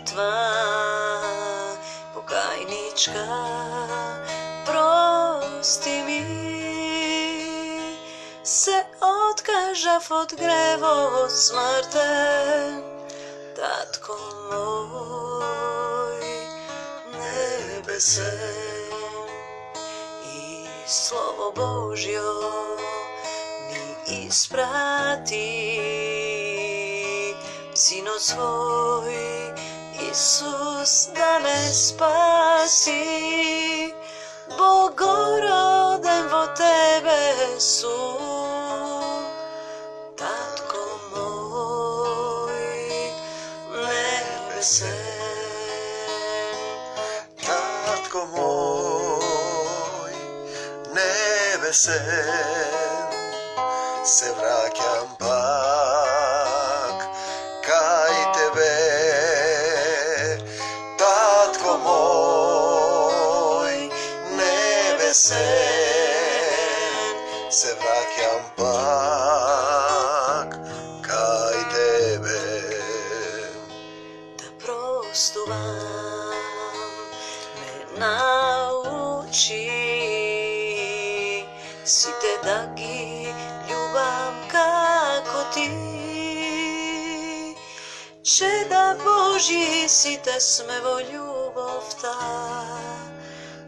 molitva pokajnička, prosti mi se odkažav od grevot smrten, Tatko moj nebesen, i slovo Božjo mi isprati, Sino svoj Isus da me spasi, Bogoroden vo tebe su, Tatko moj nebesen. Tatko moj nebesen, se vraćam pak kaj tebe. Tatko moj nebesen, se vraćam pak kaj tebe. Da prostuvam me nauči, si te da gi ljubam kako ti. Čeda Božji si te smevo ljubov ta,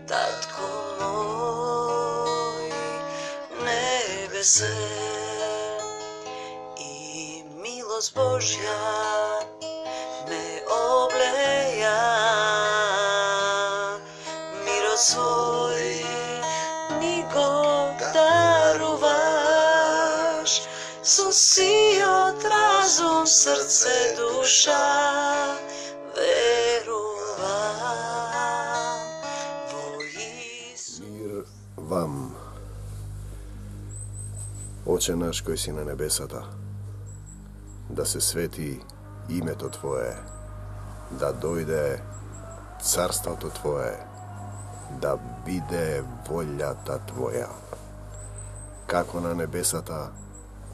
Tatko moj nebesen, i milost Božja me obleja, miro svoj nigo daruvaš, si od razum, srce, duša, veruvam vo Isu. Mir vam, Oče naš koji si na nebesata, da se sveti imeto Tvoje, da dojde carstvo Tvoje, da bide voljata Tvoja, kako na nebesata,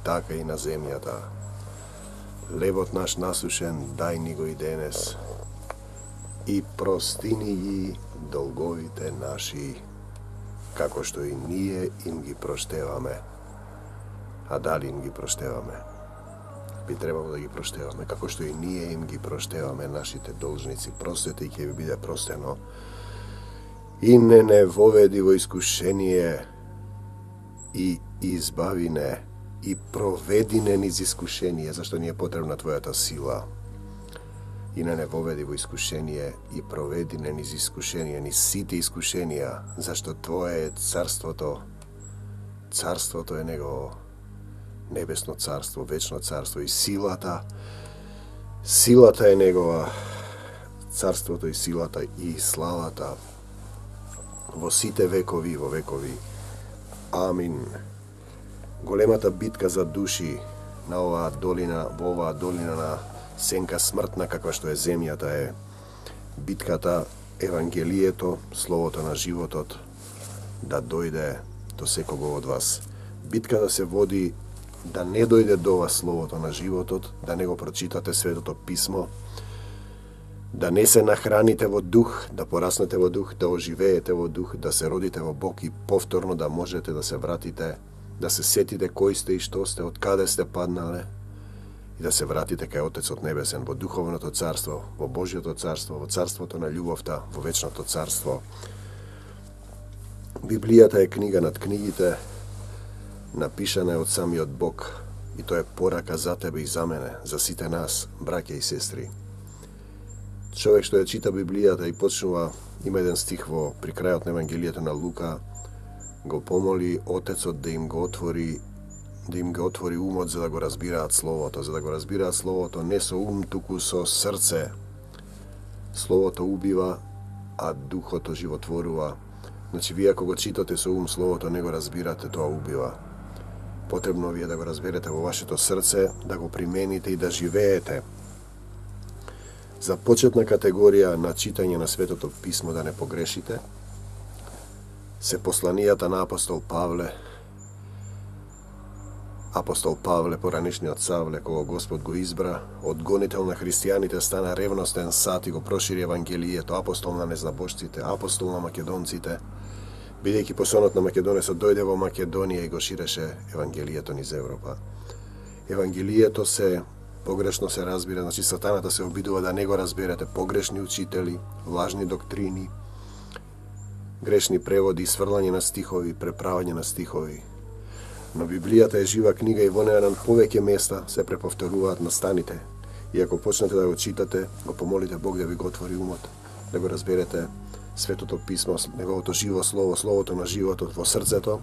така и на земјата. Лебот наш насушен дај ни го и денес, и простини ги долговите наши, како што и ние им ги проштеваме. А дали им ги проштеваме? Би требало да ги проштеваме, како што и ние им ги проштеваме нашите должници. Простете и ќе ви биде простено. И не воведи во искушение, и избави не, и проведи не низ искушение, зашто ни е потребна Твојата сила. И не воведи во искушение, и проведи не низ искушение, низ сите искушенија, зашто Твое е царството. Царството е Негово, небесно царство, вечно царство, и силата е Негова, царството и силата и славата во сите векови, во векови. Амин. Големата битка за души на оваа долина, во оваа долина на сенка смртна, каква што е земјата, е битката Евангелието, Словото на животот, да дојде до секого од вас. Битката се води да не дојде до вас Словото на животот, да не го прочитате Светото Писмо, да не се нахраните во дух, да пораснете во дух, да оживеете во дух, да се родите во Бог и повторно да можете да се вратите, да се сетите кој сте и што сте, од каде сте паднале, и да се вратите кај Отецот Небесен, во духовното царство, во Божјото царство, во царството на љубовта, во вечното царство. Библијата е книга над книгите, напишана е од самиот Бог, и тоа е порака за тебе и за мене, за сите нас, браќа и сестри. Човек што ја чита Библијата и почнува, има еден стих при крајот на Евангелието на Лука, го помоли Отецот да им го отвори умот за да го разбираат Словото, за да го разбираат Словото не со ум, туку со срце. Словото убива, а духото животворува. Значи, вие ако го читате со ум Словото, не го разбирате, тоа убива. Потребно ви е да го разберете во вашето срце, да го примените и да живеете. За почетна категорија на читање на Светото Писмо да не погрешите, се посланијата на апостол Павле, апостол Павле, поранешниот Савле, кога Господ го избра, од гонител на христијаните стана ревностен сат и го прошири Евангелието, апостол на незнабожците, апостол на македонците, бидејќи посонот на македонецот дојде во Македонија и го ширеше Евангелието низ Европа. Евангелието се погрешно се разбира, значи сатаната се обидува да не го разберете, погрешни учители, лажни доктрини, грешни преводи, сврлање на стихови, преправање на стихови. Но Библијата е жива книга и во неа на повеќе места се преповторуваат настаните. И ако почнете да го читате, го помолите Бог да ви го отвори умот, да го разберете Светото писмо, неговото живо слово, словото на животот во срцето,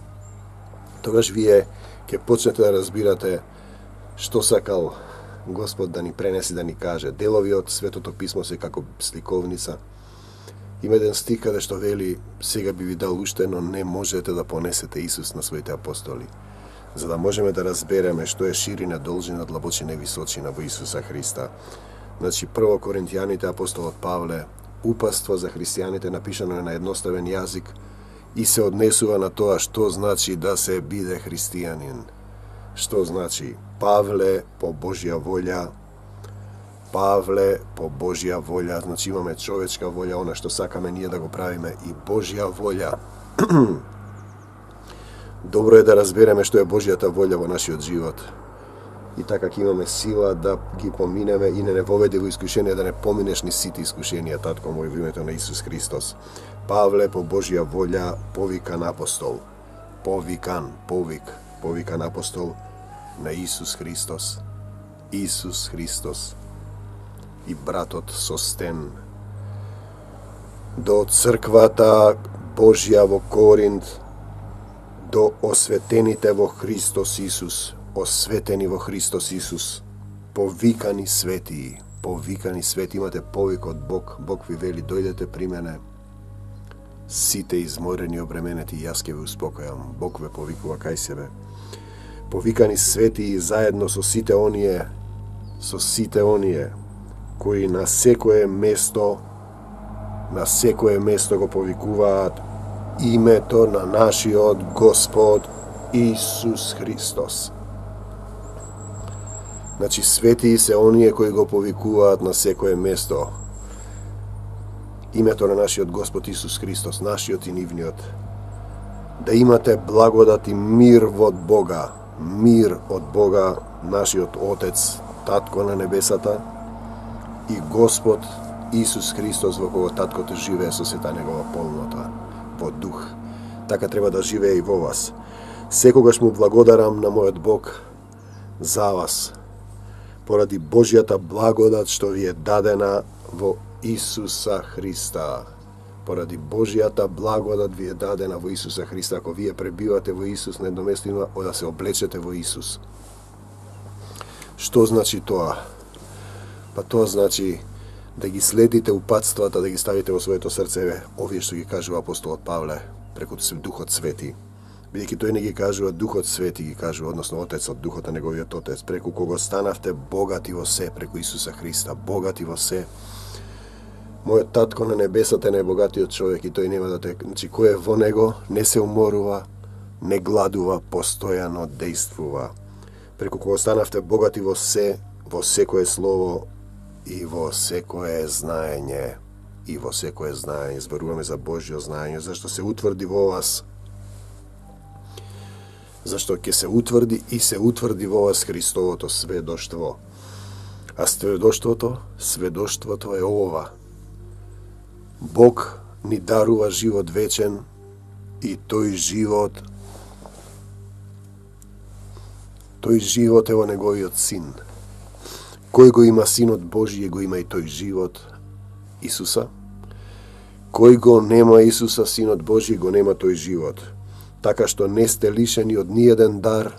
тогаш вие ќе почнете да разбирате што сакал Господ да ни пренеси, да ни каже. Делови од Светото писмо се како сликовница. Има еден стих каде што вели: сега би ви дал уште, но не можете да понесете Исус на своите апостоли. За да можеме да разбереме што е ширина, должина, длабочина и височина во Исуса Христа. Значи, прво Коринтијаните, апостолот Павле, упатство за христијаните напишано е на едноставен јазик и се однесува на тоа што значи да се биде христијанин. Што значи Павле по Божја волја, Павле по Божја волја, значи имаме човечка волја, она што сакаме ние да го правиме, и Божја волја. Добро е да разбереме што е Божјата волја во нашиот живот. И така ќе имаме сила да ги поминеме и не воведе во искушение, да не поминеш ни сите искушенија, татко мој, во името на Исус Христос. Павле по Божја волја, повикан апостол. Повикан апостол на Исус Христос. Исус Христос и братот Состен. До црквата Божја во Коринт, до осветените во Христос Исус, осветени во Христос Исус, повикани светии, имате повик од Бог. Бог ви вели: дојдете при мене, сите изморени, обременети, јас ќе ве успокојам. Бог ве повикува кај себе. Повикани светии заедно со сите оние кои на секое место го повикуваат името на нашиот Господ Исус Христос. Значи, светии се оние кои го повикуваат на секое место името на нашиот Господ Исус Христос, нашиот и нивниот. Да имате благодат и мир од Бога, нашиот Отец, Татко на небесата, и Господ Исус Христос, во кого Таткото живее со сета негова полнота, во дух. Така треба да живее и во вас. Секогаш му благодарам на мојот Бог за вас, поради Божјата благодат што ви е дадена во Исуса Христа. Поради Божјата благодат ви е дадена во Исуса Христа. Ако вие пребивате во Исус, на едно место има да се облечете во Исус. Што значи тоа? Па тоа значи да ги следите упатствата, да ги ставите во своето срце, овие што ги кажува апостолот Павле, преку Духот Свети. Бидејќи тој не ги кажува Духот Свети, ги кажува, односно Отецот, Духот на неговиот Отец, преку кого станавте богати во се, преку Исуса Христа, богати во се. Мојот Татко на небесата е најбогатиот човек и тој нема да те... Значи, кој е во него, не се уморува, не гладува, постојано действува. Преку кого станавте богати во се, во секое слово и во секое знаење. И во секое знаење. Зборуваме за Божјо знаење, зашто се утврди во вас. Зашто ќе се утврди и се утврди во вас Христовото сведоштво. А сведоштвото е ова. Бог ни дарува живот вечен и тој живот е во неговиот Син. Кој го има Синот Божие, го има и тој живот, Исуса. Кој го нема Исуса, Синот Божие, го нема тој живот. Така што не сте лишени од ниеден дар,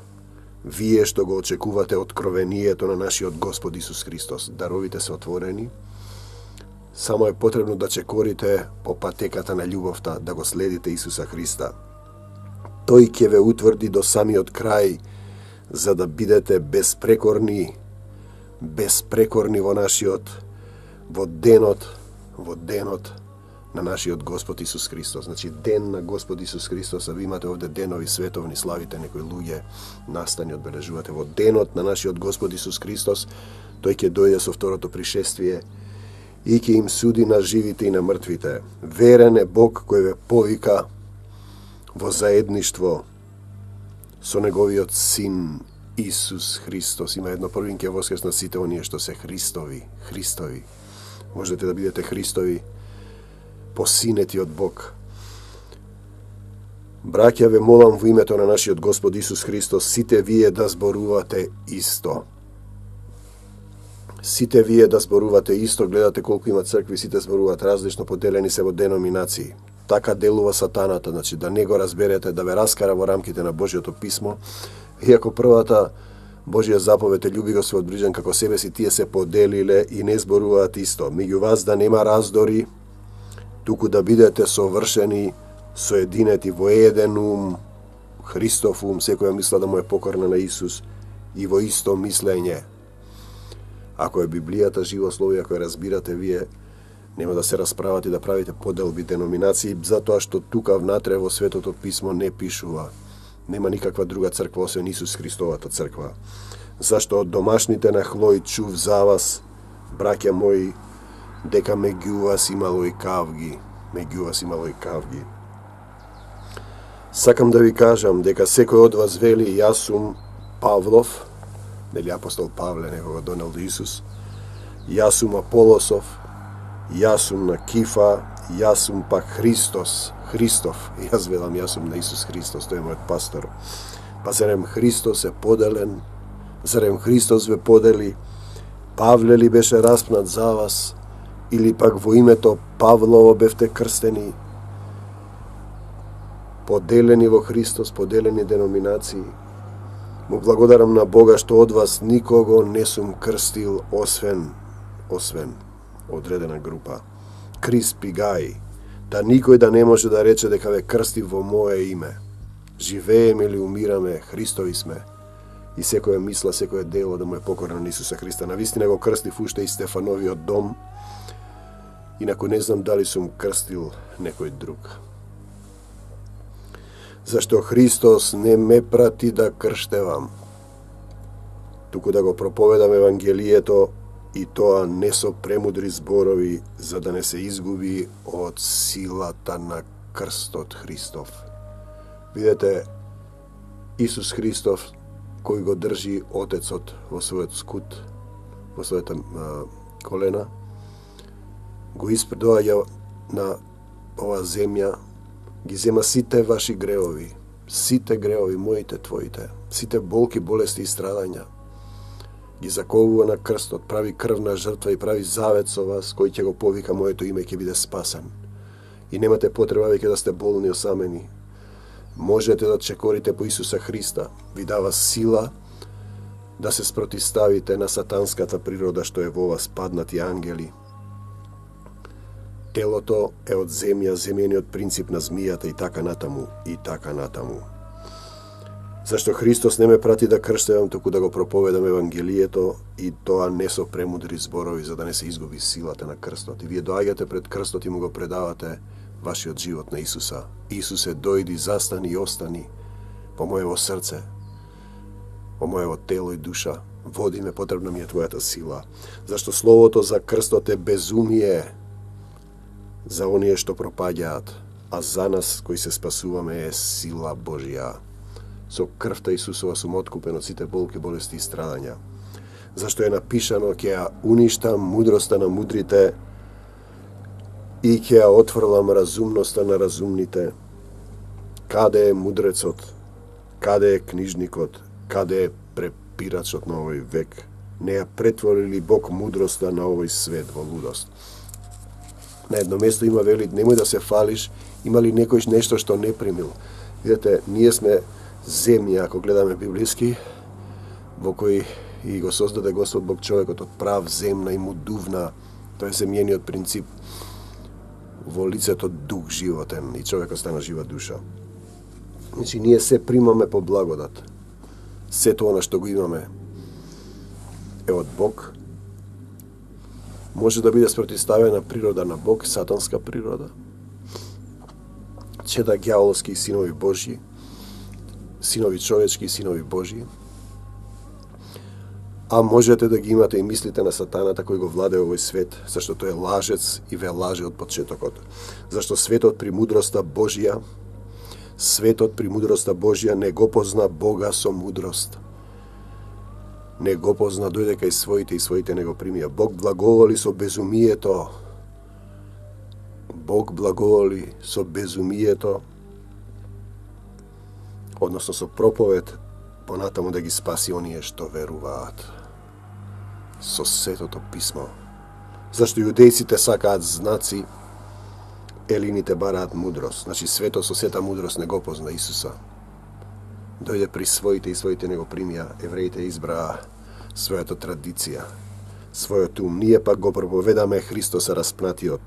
вие што го очекувате откровението на нашиот Господ Исус Христос. Даровите се отворени. Само е потребно да чекорите по патеката на љубовта, да го следите Исуса Христа. Тој ќе ве утврди до самиот крај, за да бидете безпрекорни во денот на нашиот Господ Исус Христос. Значи, ден на Господ Исус Христос, а ви имате овде денови световни, славите некои луѓе, настани одбележувате. Во денот на нашиот Господ Исус Христос, тој ќе дојде со второто пришествие и ќе им суди на живите и на мртвите. Верен е Бог кој ве повика во заедништво со неговиот Син Исус Христос. Има едно првин ќе воскресна сите оние што се Христови. Можете да бидете Христови, посинети од Бог. Браќа, ве молам во името на нашиот Господ Исус Христос, сите вие да зборувате исто. Сите вие да зборувате исто, гледате колку има цркви, сите зборуваат различно, поделени се во деноминации. Така делува сатаната, значи да не го разберете, да ве раскара во рамките на Божјото писмо. Иако првата Божја заповед е љуби го својот ближен како себе си, тие се поделиле и не зборуваат исто. Меѓу вас да нема раздори, туку да бидете совршени, соединети во еден ум, Христов ум, секоја мисла да му е покорна на Исус и во исто мислење. Ако е Библијата живо слово, ако ја разбирате вие, нема да се расправате и да правите поделби деноминации, затоа што тука внатре во Светото Писмо не пишува. Нема никаква друга црква освен Исус Христовата црква. Зашто од домашните на Хлој чув за вас, браќа мои, дека меѓу вас имало и кавги. Сакам да ви кажам дека секој од вас вели, јас сум Павлов, нели апостол Павле, него го донел до Исус, јас сум Аполосов, јас сум на Кифа, јас сум пак Христов, јас велам, јас сум на Исус Христос, тој е мојот пастор. Па зарем Христос е поделен, зарем Христос ве подели, Павле ли беше распнат за вас, или пак во името Павлово бевте крстени, поделени во Христос, поделени деноминации. Му благодарам на Бога што од вас никого не сум крстил, освен одредена група. Криспи Гај, да никој да не може да рече дека ве крсти во мое име. Живееме или умираме, Христови сме. И секоја мисла, секоја дело да му е покорно на Исуса Христа. Навистина го крстив уште и Стефановиот дом, инаку не знам дали сум крстил некој друг. Зашто Христос не ме прати да крштевам, туку да го проповедам Евангелието, и тоа не со премудри зборови, за да не се изгуби од силата на крстот Христов. Видете, Исус Христов, кој го држи Отецот во својот скут, во својата колена, го доаѓа на оваа земја, ги зема сите ваши греови, моите, твоите, сите болки, болести и страдања, ги заковува на крстот, прави крвна жртва и прави завет со вас, кој ќе го повика моето име, ќе биде спасен. И немате потреба веќе да сте болни, осамени. Можете да чекорите по Исуса Христа, ви дава сила да се спротиставите на сатанската природа што е во вас, паднати ангели. Телото е од земја, земјениот принцип на змијата и така натаму. Зашто Христос не ме прати да крштевам, туку да го проповедам Евангелието, и тоа не со премудри зборови, за да не се изгуби силата на крстот. И вие доаѓате пред крстот и му го предавате вашиот живот на Исуса. Исусе, дојди, застани и остани по моево срце, по моево тело и душа. Води ме, потребна ми е твојата сила. Зашто словото за крстот е безумие за оние што пропаѓаат, а за нас кои се спасуваме е сила Божја. Со крвта Исусова сум откупен од сите болки, болести и страдања. Зашто е напишано, ќе ја уништам мудроста на мудрите и ќе ја отфрлам разумноста на разумните. Каде е мудрецот? Каде е книжникот? Каде е препирачот на овој век? Не ја претвори ли Бог мудроста на овој свет во лудост? На едно место има вели, немој да се фалиш, има ли некој нешто што не примил? Видете, ние сме земја, ако гледаме библиски, во кој и го создаде Господ Бог човекот од прав земна и му дувна. Тоа е земјениот принцип. Во лицето дух животен и човекот стана жива душа. Значи, ние се примаме по благодат. Сето она што го имаме е од Бог. може да биде спротивставена природа на Бог, сатанска природа, чеда ѓаволски и синови Божји, синови човечки и синови Божји, а можете да ги имате и мислите на сатаната кој го владее овој свет, зашто тој е лажец и ве лаже од почетокот. Зашто светот при мудроста Божја, светот при мудроста Божја не го позна Бога со мудрост. Не го позна, дојде кај своите и своите не го примија. Бог благоволи со безумието. Бог благоволи со безумието, односно со проповед, понатаму да ги спаси оние што веруваат. Со Светото писмо. Зашто јудејците сакаат знаци, елините бараат мудрост. Значи светот со сета мудрост не го позна Исуса. Дојде при своите и своите не го примија. Евреите избраа својата традиција, својот ум. Ние пак го проповедаме Христоса распнатиот,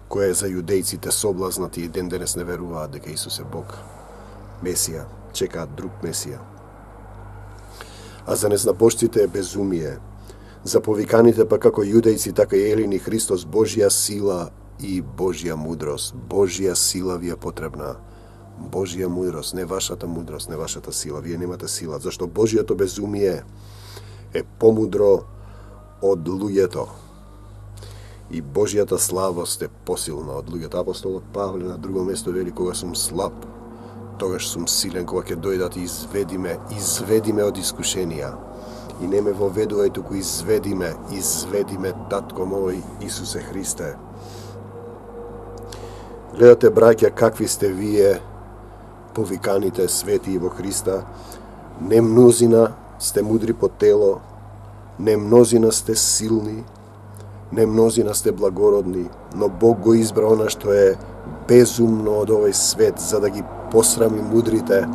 кој е за јудејците соблазнати и ден денес не веруваат дека Исус е Бог. Месија, чекаат друг Месија. А за незнабожците е безумие. За повиканите пак како јудејци, така и елини Христос Божја сила и Божја мудрост. Божја сила ви е потребна. Божја мудрост, не вашата мудрост, не вашата сила. Вие немате сила, зашто Божјото безумие е помудро од луѓето. И Божјата слабост е посилна од луѓето. Апостолот Павле на друго место вели: кога сум слаб, тогаш сум силен, кога ќе дојдат и изведиме од искушенија. И не ме воведувај, туку изведиме, Татко мој Исусе Христе. Гледате, браќа, какви сте вие, повиканите свети во Христа. Не мнозина сте мудри по тело, не мнозина сте силни, не мнозина сте благородни, но Бог го избра она што е безумно од овој свет, за да ги посрами мудрите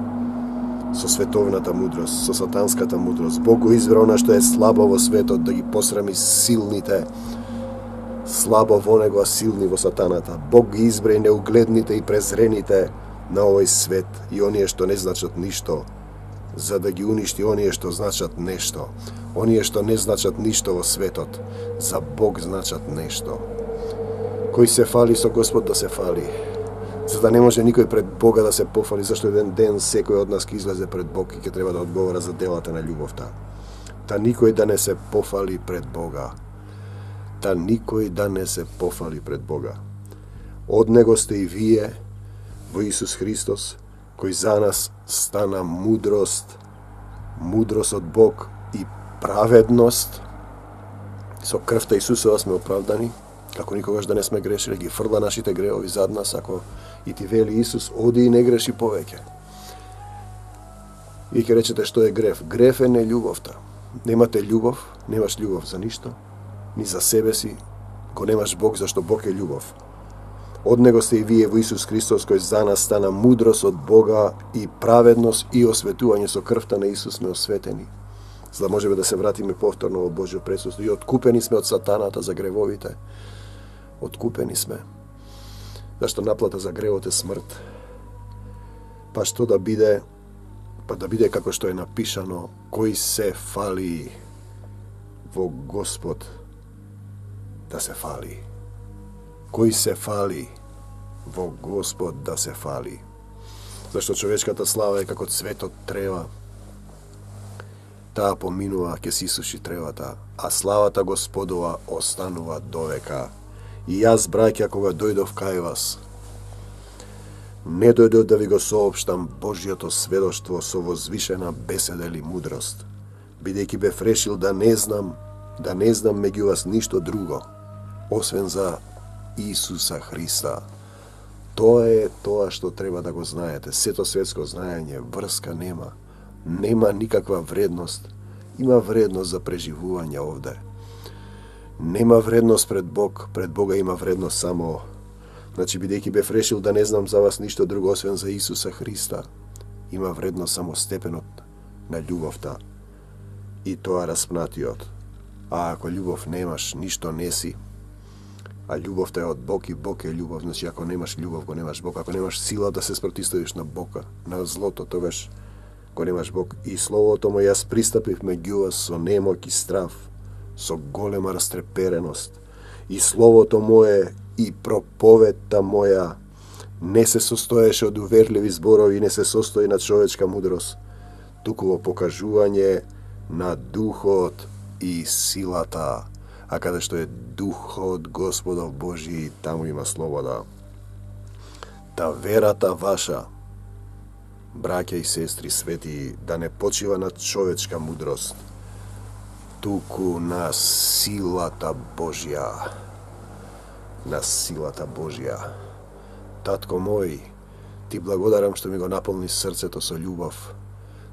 со световната мудрост, со сатанската мудрост. Бог го избра она што е слабо во светот, да ги посрами силните, слабо во него, а силни во сатаната. Бог ги избра и неугледните и презрените на овој свет и оние што не значат ништо, за да ги уништи оние што значат нешто. Оние што не значат ништо во светот, за Бог значат нешто. Кој се фали со Господ да се фали, за да не може никој пред Бога да се пофали, зашто еден ден секој од нас ќе излезе пред Бог и ќе треба да одговара за делата на љубовта. Та никој да не се пофали пред Бога. Та никој да не се пофали пред Бога. Од Него сте и вие, во Исус Христос, кој за нас стана мудрост, мудрост од Бог и праведност. Со крвта Исусова сме оправдани, како никогаш да не сме грешили, ги фрла нашите гревови зад нас, ако и ти вели Исус, оди и не греши повеќе. И ќе речете, што е грев? Грев е нељубовта. Немате љубов, немаш љубов за ништо, ни за себе си, го немаш Бог, зашто Бог е љубов. Од Него сте и вие во Исус Христос, кој за нас стана мудрост од Бога и праведност и осветување. Со крвта на Исус сме осветени, за да можеме да се вратиме повторно во Божјо присуство. И откупени сме од сатаната за гревовите. Откупени сме. Зашто наплата за гревот е смрт. Па што да биде? Па да биде како што е напишано: кој се фали во Господ, да се фали. Кој се фали во Господ, да се фали. Зашто човечката слава е како цветот трева. Таа поминува, ќе се исуши тревата, а славата Господова останува довека. И јас, браќа, кога дојдов кај вас, не дојдов да ви го соопштам Божјото сведоштво со возвишена беседа или мудрост, бидејќи бев решил да не знам меѓу вас ништо друго, освен за Исуса Христа. Тоа е тоа што треба да го знаете. Сето светско знаење, врска нема. Нема никаква вредност. Има вредност за преживување овде. Нема вредност пред Бог. Пред Бога има вредност само. Значи, бидејќи бев решил да не знам за вас ништо друго, освен за Исуса Христа, има вредност само степенот на љубовта и тоа распнатиот. А ако љубов немаш, ништо не си. А љубовта е од Бог и Бог е љубов. Значи, ако немаш љубов, го немаш Бог. Ако немаш сила да се спротивставиш на Бога, на злото, тогаш го немаш Бог. И словото мој, јас пристапив меѓу вас со немоќ и страв, со голема растрепереност. и словото мое и проповедта моја не се состоеше од уверливи зборови и не се состои на човечка мудрост, туку во покажување на духот и силата. А каде што е духот Господов Божи, таму има слобода. Та верата ваша, браќа и сестри свети, да не почива на човечка мудрост, туку на силата Божја. На силата Божја. Татко мој, ти благодарам што ми го наполни срцето со љубов.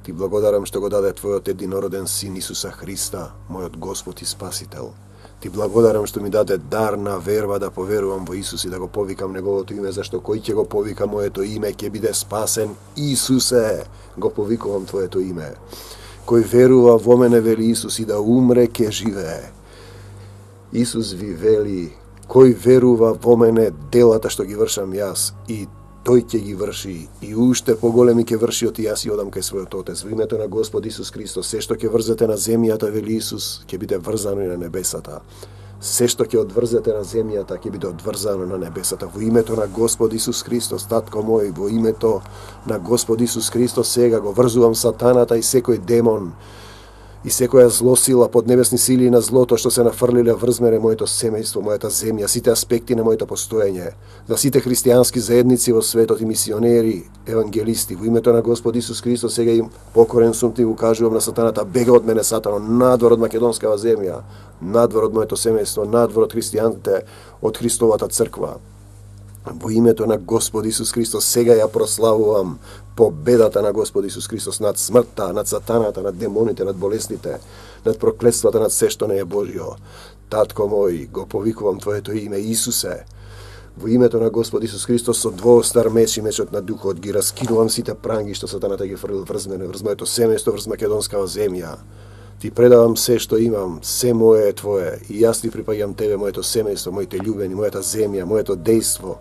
Ти благодарам што го даде Твојот единороден Син Исуса Христа, мојот Господ и Спасител. Ти благодарам што ми даде дар на верба да поверувам во Исус и да го повикам Неговото име, зашто кој ќе го повика моето име ќе биде спасен. Исусе, го повикувам Твоето име. Кој верува во мене, вели Исус, и да умре ќе живее. Исус ви вели, кој верува во мене, делата што ги вршам јас, и тој ќе ги врши, и уште поголеми ќе врши од јас и одам кај својот Отец. Во името на Господ Исус Христос, се што ќе врзете на земјата, вели Исус, ќе биде врзано и на небесата. Се што ќе одврзете на земјата, ќе биде одврзано на небесата. Во името на Господ Исус Христос, татко мој, во името на Господ Исус Христос, сега го врзувам сатаната и секој демон, и секоја злосила под небесни сили на злото што се нафрлиле врз мене, моето семејство, мојата земја, сите аспекти на моето постоење, за сите христијански заедници во светот и мисионери, евангелисти, во името на Господ Исус Христос, сега им покорен сум, ти го кажувам на сатаната, бега од мене сатано, надвор од македонскава земја, надвор од моето семејство, надвор од христијаните, од Христовата црква. Во името на Господ Исус Христос, сега ја прославувам победата на Господ Исус Христос над смртта, над сатаната, над демоните, над болестите, над проклетствата, над се што не е Божјо. Татко мој, го повикувам Твоето име, Исусе. Во името на Господ Исус Христос, со двоостар меч и мечот на Духот, ги раскинувам сите пранги што сатаната ги фрлил врз мене, врз моето семејство, врз македонскава земја. Ти предавам се што имам, се мое е Твое, и јас ти припаѓам Тебе, моето семејство, моите љубени, мојата земја, моето дејство,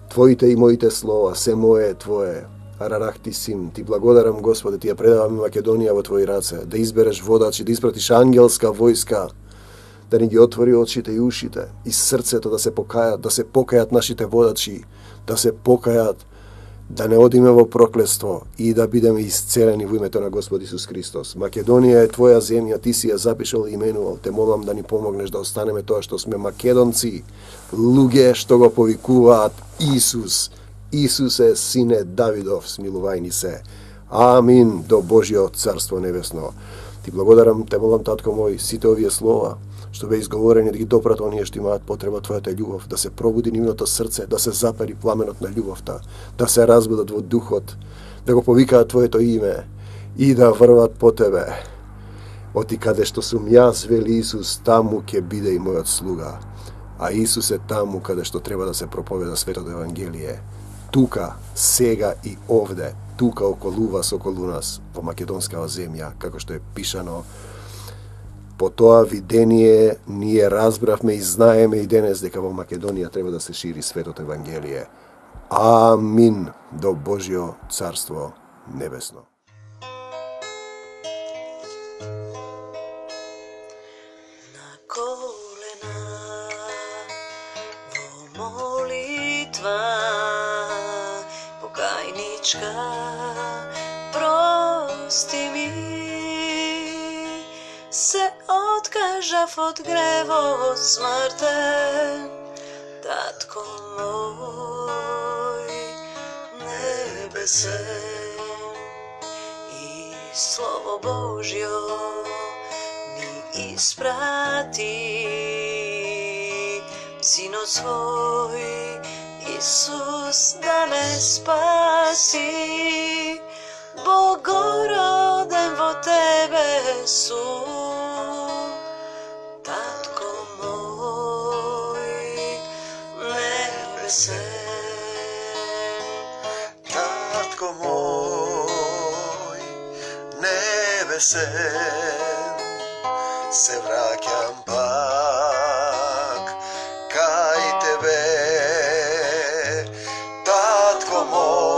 Твоите и моите слова, се мое е Твое. Арарах ти син, ти благодарам, Господе, ти ја предавам Македонија во Твои раце, да избереш водачи, да испратиш ангелска војска, да ни ги отвори очите и ушите и срцето да се покајат нашите водачи, да се покајат, да не одиме во проклетство и да бидеме исцелени во името на Господ Исус Христос. Македонија е Твоја земја, ти си ја запишал и именувал. Те молам да ни помогнеш да останеме тоа што сме македонци, луѓе што го повикуваат Исус. Исусе, сине Давидов, смилувај ни се. Амин, до Божјо Царство Небесно. Ти благодарам, те молам, татко мој, сите овие слова што бе изговорени, да ги допрат оние што имаат потреба Твојата љубов, да се пробуди нивното срце, да се запали пламенот на љубовта, да се разбудат во духот, да го повикаат Твоето име и да врват по Тебе. Оти каде што сум јас, вели Исус, таму ќе биде и мојот слуга. А Исус е таму каде што треба да се проповеда светото Евангелие. Тука, сега и овде, тука околу вас, околу нас, во македонскава земја, како што е пишано. По тоа видение ние разбравме и знаеме и денес дека во Македонија треба да се шири светото Евангелие. Амин, до Божјо Царство Небесно. На колена во молитва покајничка, прости ми, се откажав од гревот смртен, татко мој небесен, и Слово Божјо ми испрати, Синот свој Исус да ме спаси. Богороден во Тебе сум, татко мој небесен. Татко мој небесен, се враќам пак кај Тебе. Татко мој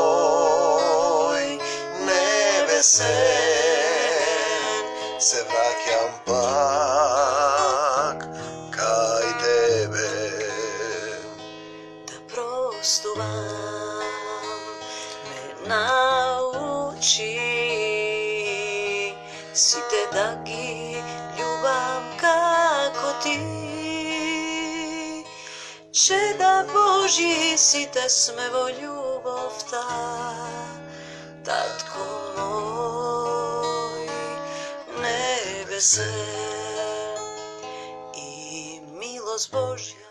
се враќам пак кај Тебе. me nauči, si te da gi ljubam kako ti. Čeda Boží si te smevo ljubov ta, Tatko moj nebese i milost Božja